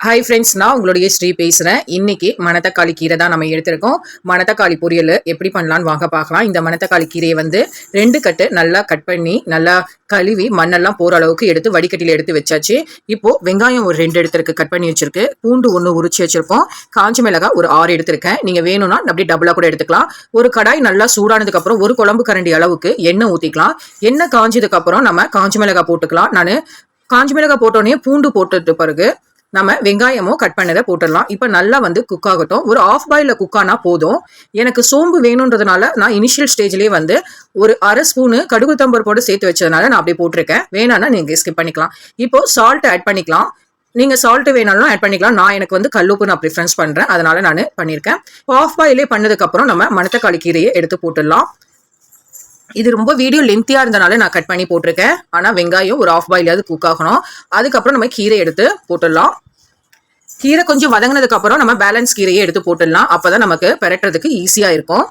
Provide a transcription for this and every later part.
Hi friends, நான் உங்களுடைய ஸ்ரீ பேசுகிறேன். இன்னைக்கு மணத்தக்காளி கீரை தான் நம்ம எடுத்திருக்கோம். மணத்தக்காளி பொரியல் எப்படி பண்ணலான்னு வாங்க பார்க்கலாம். இந்த மணத்தக்காளி கீரையை வந்து 2 கட்டு நல்லா கட் பண்ணி நல்லா கழுவி மண்ணெல்லாம் போகிற அளவுக்கு எடுத்து வடிகட்டியில் எடுத்து வச்சாச்சு. இப்போது வெங்காயம் ஒரு 2 எடுத்துருக்கு, கட் பண்ணி வச்சிருக்கு. பூண்டு 1 உரிச்சு வச்சிருக்கோம். காஞ்ச மிளகாய் ஒரு 6 எடுத்திருக்கேன். நீங்கள் வேணும்னா அப்படியே டபுளாக கூட எடுத்துக்கலாம். ஒரு கடாய் நல்லா சூடானதுக்கப்புறம் ஒரு குழம்பு கரண்டி அளவுக்கு எண்ணெய் ஊற்றிக்கலாம். எண்ணெய் காஞ்சதுக்கப்புறம் நம்ம காஞ்ச மிளகாய் போட்டுக்கலாம். நான் காஞ்ச மிளகாய் போட்டோடனே பூண்டு போட்டுட்டு பிறகு நம்ம வெங்காயமும் கட் பண்ணதை போட்டுடலாம். இப்போ நல்லா வந்து குக் ஆகட்டும். ஒரு ஆஃப் பாயிலில் குக் ஆனால் போதும். எனக்கு சோம்பு வேணுன்றதுனால நான் இனிஷியல் ஸ்டேஜ்லேயே வந்து ஒரு அரை ஸ்பூனு கடுகு தம்பருப்போடு சேர்த்து வச்சதுனால நான் அப்படியே போட்டிருக்கேன். வேணான்னா நீங்கள் ஸ்கிப் பண்ணிக்கலாம். இப்போ சால்ட் ஆட் பண்ணிக்கலாம். நீங்கள் சால்ட்டு வேணாலும் ஆட் பண்ணிக்கலாம். நான் எனக்கு வந்து கல்லுப்பு நான் ப்ரிஃபரன்ஸ் பண்ணுறேன், அதனால நான் பண்ணியிருக்கேன். ஆஃப் பாயிலே பண்ணதுக்கப்புறம் நம்ம மணத்தக்காளி கீரையை எடுத்து போட்டுடலாம். இது ரொம்ப வீடியோ லென்த்தியாக இருந்தனால நான் கட் பண்ணி போட்டிருக்கேன். ஆனால் வெங்காயம் ஒரு ஆஃப் பாயிலாவது குக் ஆகணும். அதுக்கப்புறம் நம்ம கீரை எடுத்து போட்டுடலாம். கீரை கொஞ்சம் வதங்கினதுக்கு அப்புறம் நம்ம பேலன்ஸ் கீரையை எடுத்து போட்டுடலாம். அப்போதான் நமக்கு பெரட்டுறதுக்கு ஈஸியாக இருக்கும்.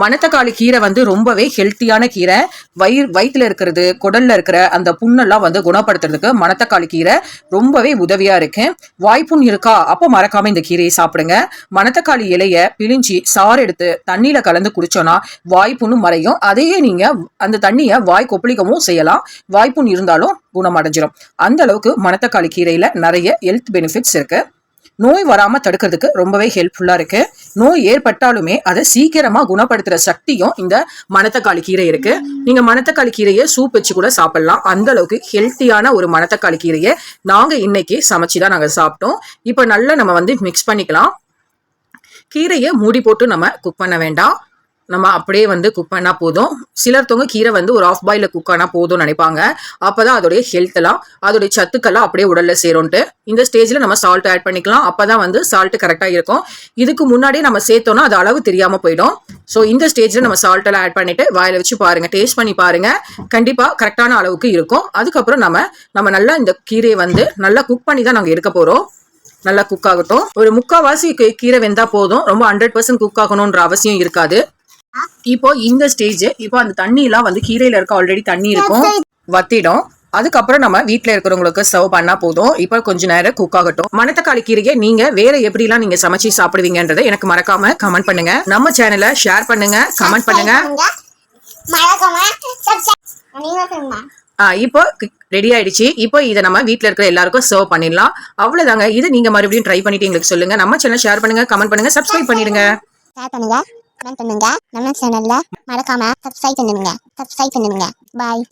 மணத்தக்காளி கீரை வந்து ரொம்பவே ஹெல்த்தியான கீரை. வயிற்றுல இருக்கிறது, குடல்ல இருக்கிற அந்த புண்ணெல்லாம் வந்து குணப்படுத்துறதுக்கு மணத்தக்காளி கீரை ரொம்பவே உதவியா இருக்கு. வாய்ப்புண் இருக்கா, அப்போ மறக்காம இந்த கீரையை சாப்பிடுங்க. மணத்தக்காளி இலைய பிழிஞ்சி சாறு எடுத்து தண்ணியில கலந்து குடிச்சோன்னா வாய்ப்புண்ணும் மறையும். அதையே நீங்க அந்த தண்ணியை வாய் கொப்பளிக்கவும் செய்யலாம். வாய்ப்புண் இருந்தாலும் குணமடைஞ்சிடும். அந்த அளவுக்கு மணத்தக்காளி கீரையில நிறைய ஹெல்த் பெனிஃபிட்ஸ் இருக்கு. நோய் வராமல் தடுக்கிறதுக்கு ரொம்பவே ஹெல்ப்ஃபுல்லாக இருக்குது. நோய் ஏற்பட்டாலுமே அதை சீக்கிரமாக குணப்படுத்துகிற சக்தியும் இந்த மணத்தக்காளி கீரை இருக்குது. நீங்கள் மணத்தக்காளி கீரையை சூப் வச்சு கூட சாப்பிட்லாம். அந்த அளவுக்கு ஹெல்த்தியான ஒரு மணத்தக்காளி கீரையை நாங்கள் இன்னைக்கு சமைச்சு தான் நாங்கள் சாப்பிட்டோம். இப்போ நல்லா நம்ம வந்து மிக்ஸ் பண்ணிக்கலாம். கீரையை மூடி போட்டு நம்ம குக் பண்ண வேண்டாம். நம்ம அப்படியே வந்து குக் பண்ணால் போதும். சிலர்த்தவங்க கீரை வந்து ஒரு ஆஃப் பாயில் குக் ஆனால் போதும்னு நினைப்பாங்க. அப்போ தான் அதோடைய ஹெல்த்தெல்லாம் அதோடைய சத்துக்கெல்லாம் அப்படியே உடலில் சேரும்ட்டு. இந்த ஸ்டேஜில் நம்ம சால்ட் ஆட் பண்ணிக்கலாம். அப்போ தான் வந்து சால்ட்டு கரெக்டாக இருக்கும். இதுக்கு முன்னாடியே நம்ம சேர்த்தோன்னா அது அளவு தெரியாமல் போயிடும். ஸோ இந்த ஸ்டேஜில் நம்ம சால்ட்டெல்லாம் ஆட் பண்ணிவிட்டு வாயில் வச்சு பாருங்கள், டேஸ்ட் பண்ணி பாருங்கள். கண்டிப்பாக கரெக்டான அளவுக்கு இருக்கும். அதுக்கப்புறம் நம்ம நல்லா இந்த கீரையை வந்து நல்லா குக் பண்ணி தான் நாங்கள் எடுக்க போகிறோம். நல்லா குக் ஆகட்டும். ஒரு 3/4 கீரை வெந்தா போதும். ரொம்ப 100% குக் ஆகணுன்ற அவசியம் இருக்காது. இப்போ இந்த ஸ்டேஜ், இப்போ அந்த தண்ணி எல்லாம் வந்து கீரையில இருக்க ஆல்ரெடி தண்ணி இருக்கும், வத்திடும். அதுக்கப்புறம் நம்ம வீட்டுல இருக்கிறவங்களுக்கு சர்வ் பண்ணா போதும். இப்போ கொஞ்ச நேரம் குக் ஆகட்டும். மணத்தக்காளி கீரையை நீங்க வேற எப்படிலாம் நீங்க சமைச்சு சாப்பிடுவீங்கன்றதை எனக்கு மறக்காம கமெண்ட் பண்ணுங்க. நம்ம சேனலை ஷேர் பண்ணுங்க, கமெண்ட் பண்ணுங்க. இப்போ ரெடி ஆயிடுச்சு. இப்போ இதை நம்ம வீட்டுல இருக்கிற எல்லாருக்கும் சர்வ் பண்ணிடலாம். அவ்வளவுதாங்க. இதை நீங்க மறுபடியும் ட்ரை பண்ணிட்டு எங்களுக்கு சொல்லுங்க. நம்ம சேனல் ஷேர் பண்ணுங்க, கமெண்ட் பண்ணுங்க, சப்ஸ்கிரைப் பண்ணிடுங்க. நம்ம சேனல்ல மறக்காம சப்ஸ்கிரைப் பண்ணுங்க. பாய்.